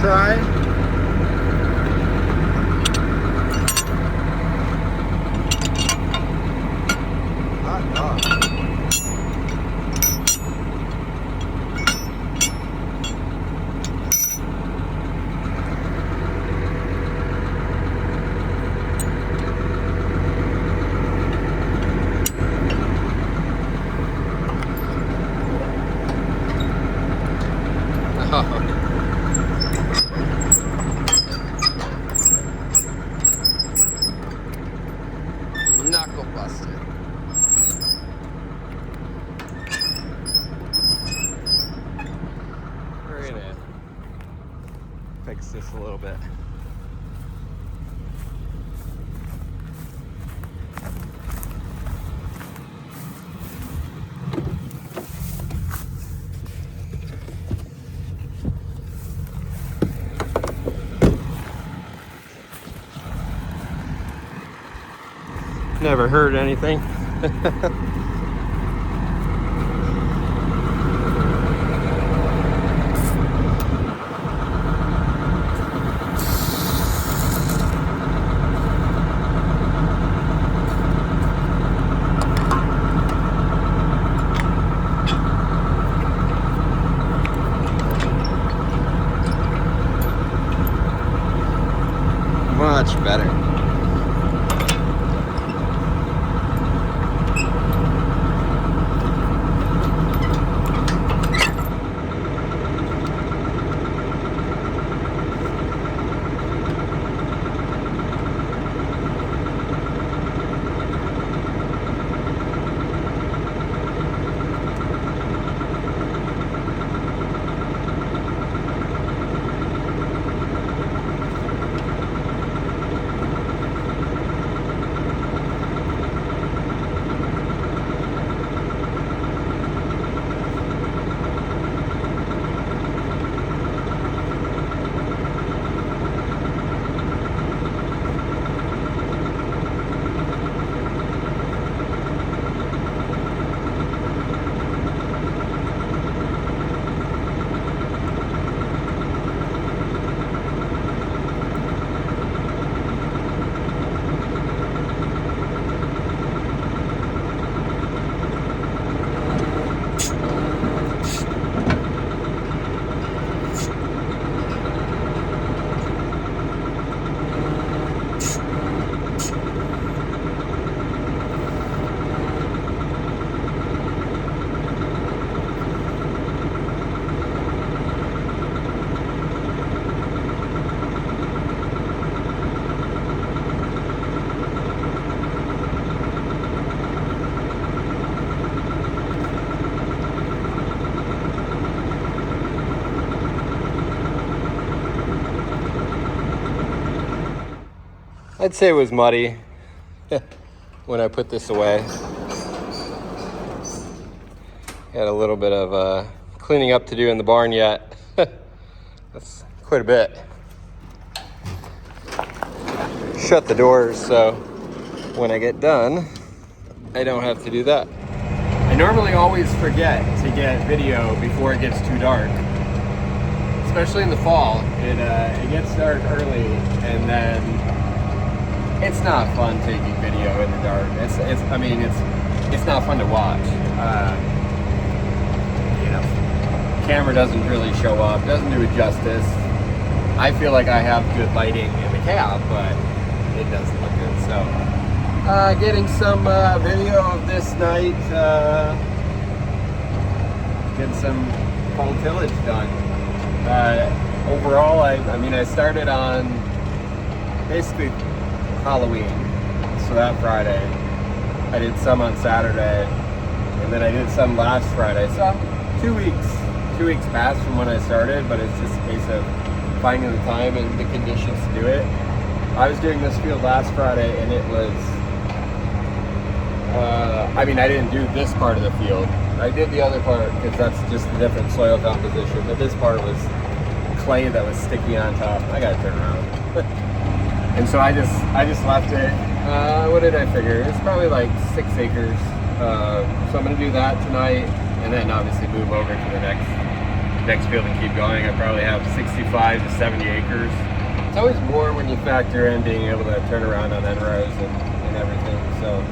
try. Hot dog. Knuckle busted. We're gonna fix this a little bit. Never heard anything. Much better. I'd say it was muddy when I put this away. Had a little bit of cleaning up to do in the barn yet. That's quite a bit. Shut the doors so when I get done, I don't have to do that. I normally always forget to get video before it gets too dark. Especially in the fall, it gets dark early, and then it's not fun taking video in the dark. It's not fun to watch. Camera doesn't really show up, doesn't do it justice. I feel like I have good lighting in the cab, but it doesn't look good. So, getting some video of this night, getting some full tillage done. Overall, I started on basically Halloween, so that Friday. I did some on Saturday, and then I did some last Friday. So 2 weeks passed from when I started, but it's just a case of finding the time and the conditions to do it. I was doing this field last Friday, and it was, I didn't do this part of the field. I did the other part because that's just a different soil composition, but this part was clay that was sticky on top. I gotta turn around. And so I just left it. What did I figure? It's probably like 6 acres. So I'm gonna do that tonight, and then obviously move over to the next field and keep going. I probably have 65 to 70 acres. It's always more when you factor in being able to turn around on end rows and everything. So,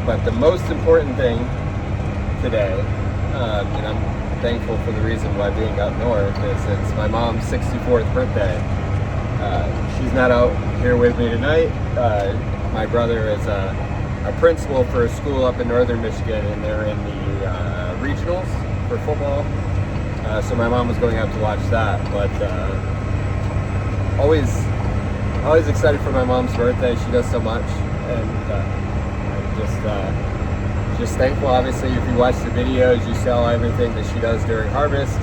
but the most important thing today, and I'm thankful for the reason why being up north, is it's my mom's 64th birthday. She's not out here with me tonight. My brother is a principal for a school up in northern Michigan, and they're in the regionals for football. So my mom was going out to watch that, but always excited for my mom's birthday. She does so much, and I'm just thankful. Obviously, if you watch the videos, you saw everything that she does during harvest,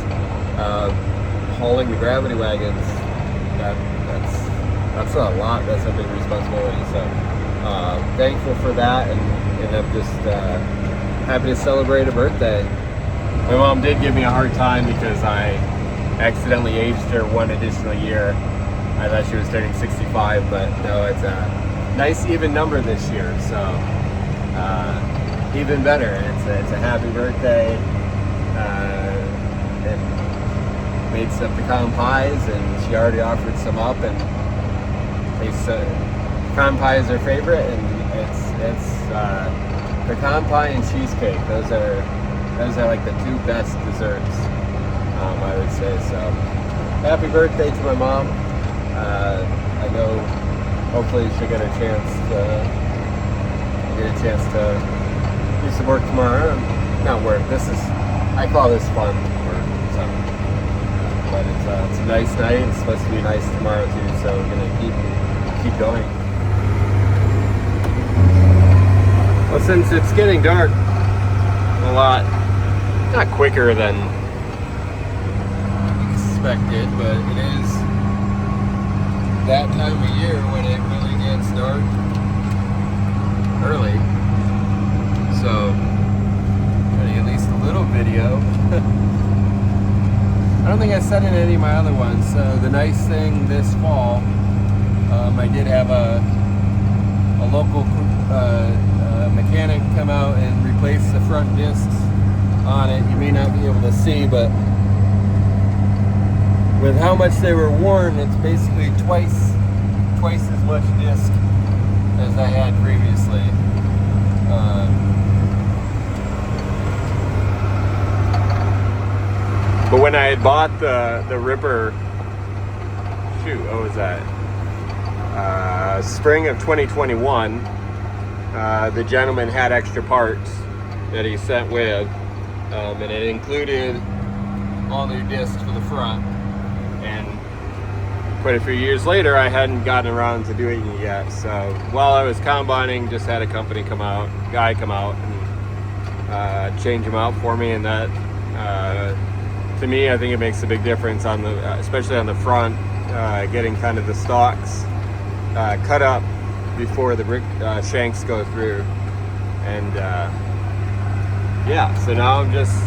hauling the gravity wagons. That's a lot. That's a big responsibility. So thankful for that, and I'm just happy to celebrate a birthday. My mom did give me a hard time because I accidentally aged her one additional year. I thought she was turning 65, but no, it's a nice even number this year, so even better. It's a happy birthday, and made some pecan pies, and she already offered some up, and pecan pie is her favorite, and it's pecan pie and cheesecake. Those are like the two best desserts, I would say. So happy birthday to my mom. I know hopefully she'll get a chance to do some work tomorrow. Not work, I call this fun work. So, but it's a nice night. It's supposed to be nice tomorrow too, so we're gonna keep going. Well, since it's getting dark a lot, not quicker than expected, but it is that time of year when it really gets dark early. So, getting at least a little video. I don't think I said in any of my other ones. So the nice thing this fall, I did have a local mechanic come out and replace the front discs on it. You may not be able to see, but with how much they were worn, it's basically twice as much disc as I had previously. But when I had bought the Ripper, what was that? Spring of 2021, the gentleman had extra parts that he sent with, and it included all new discs for the front. And quite a few years later, I hadn't gotten around to doing it yet. So while I was combining, just had a guy come out and change them out for me, and that to me, I think it makes a big difference on especially on the front, getting kind of the stalks cut up before the brick shanks go through. And yeah, so now I'm just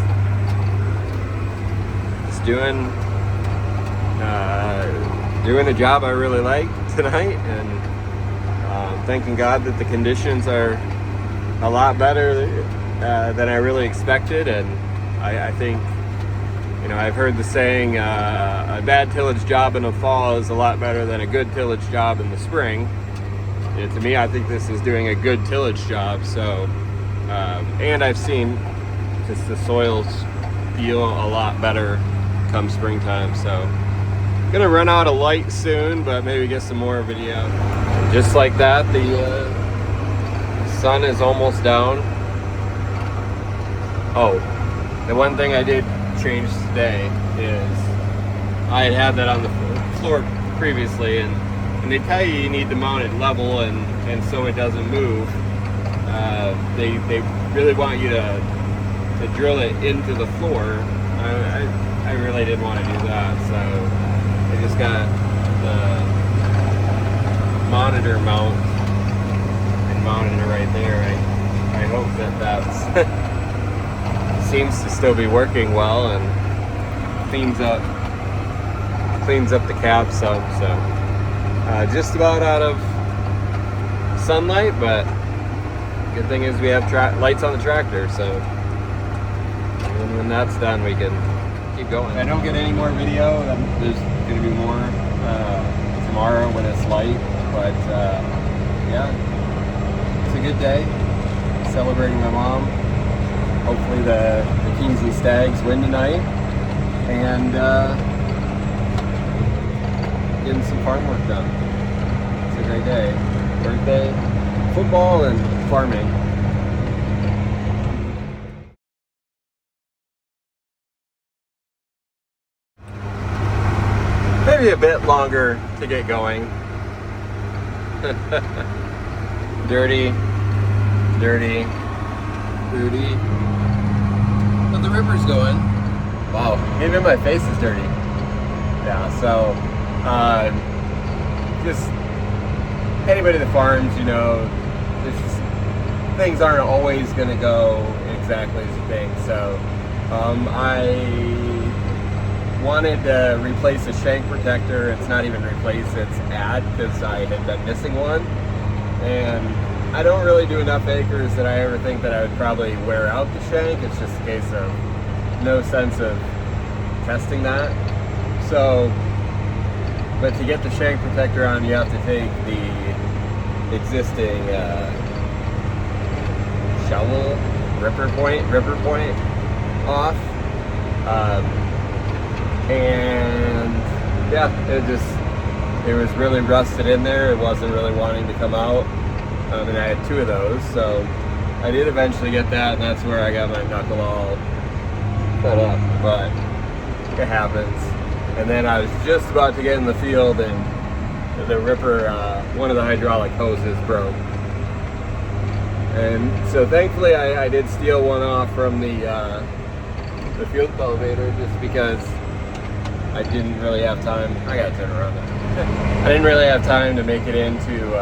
doing the job I really like tonight, and thanking God that the conditions are a lot better than I really expected. And I think, I've heard the saying, a bad tillage job in the fall is a lot better than a good tillage job in the spring. And to me, I think this is doing a good tillage job. So, and I've seen just the soils feel a lot better come springtime. So, gonna run out of light soon, but maybe get some more video. Just like that, the sun is almost down. Oh, the one thing I did change today is I had that on the floor previously, and they tell you need to mount it level and so it doesn't move. They really want you to drill it into the floor. I really didn't want to do that, so I just got the monitor mount and mounted it right there. I hope that's seems to still be working well and cleans up the cab some. So just about out of sunlight, but good thing is we have lights on the tractor, so when that's done we can keep going. If I don't get any more video, then there's going to be more tomorrow when it's light. But yeah, it's a good day. Celebrating my mom. Hopefully the Kingsley Stags win tonight. And getting some farm work done. It's a great day. Birthday, football, and farming. Maybe a bit longer to get going. Dirty, dirty, dirty. But the river's going. Wow, even my face is dirty. Yeah, so just anybody that farms, you know, there's just, things aren't always going to go exactly as you think. So I wanted to replace a shank protector. It's not even replace, it's add, because I had been missing one. And I don't really do enough acres that I ever think that I would probably wear out the shank. It's just a case of no sense of testing that. So, but to get the shank protector on, you have to take the existing shovel ripper point off. And yeah, it was really rusted in there. It wasn't really wanting to come out. And I had two of those, so I did eventually get that, and that's where I got my knuckle all cut up, but it happens. And then I was just about to get in the field, and the ripper, one of the hydraulic hoses broke. And so thankfully I did steal one off from the field cultivator, just because I didn't really have time. I gotta turn around now. I didn't really have time to make it into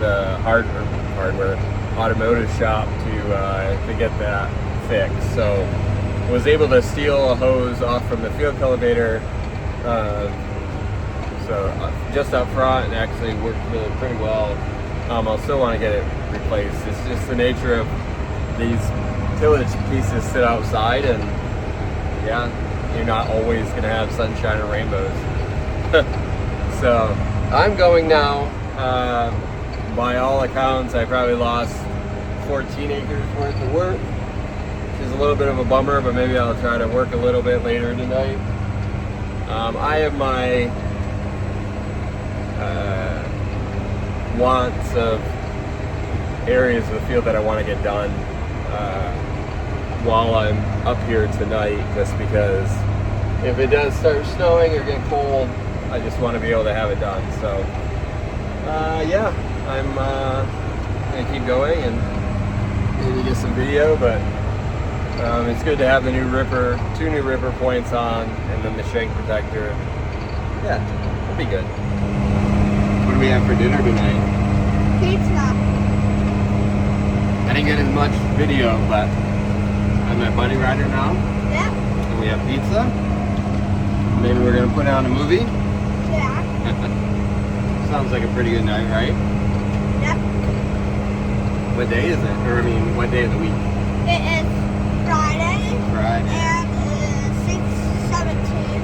the hardware automotive shop to get that fixed. So was able to steal a hose off from the field cultivator, so just up front, and actually worked really pretty well. I'll still want to get it replaced. It's just the nature of these tillage pieces sit outside, and yeah, you're not always going to have sunshine and rainbows. So I'm going now. By all accounts, I probably lost 14 acres worth of work, which is a little bit of a bummer, but maybe I'll try to work a little bit later tonight. I have my wants of areas of the field that I want to get done while I'm up here tonight, just because if it does start snowing or get cold, I just want to be able to have it done. So yeah, I'm gonna keep going and maybe get some video, but it's good to have the new ripper, 2 new ripper points on, and then the shank protector. Yeah, it'll be good. What do we have for dinner tonight? Pizza. I didn't get as much video, but I'm my buddy rider now. Yep. And we have pizza. Maybe we're gonna put on a movie. Yeah. Sounds like a pretty good night, right? Yep. What day is it? Or I mean, what day of the week? It is Friday. Friday. And it is 6/17.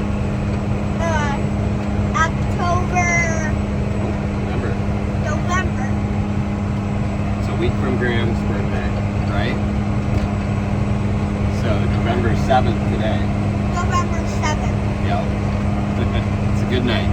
November. It's a week from Graham's birthday, right? So November 7th today. November 7th. Yep. It's a good night.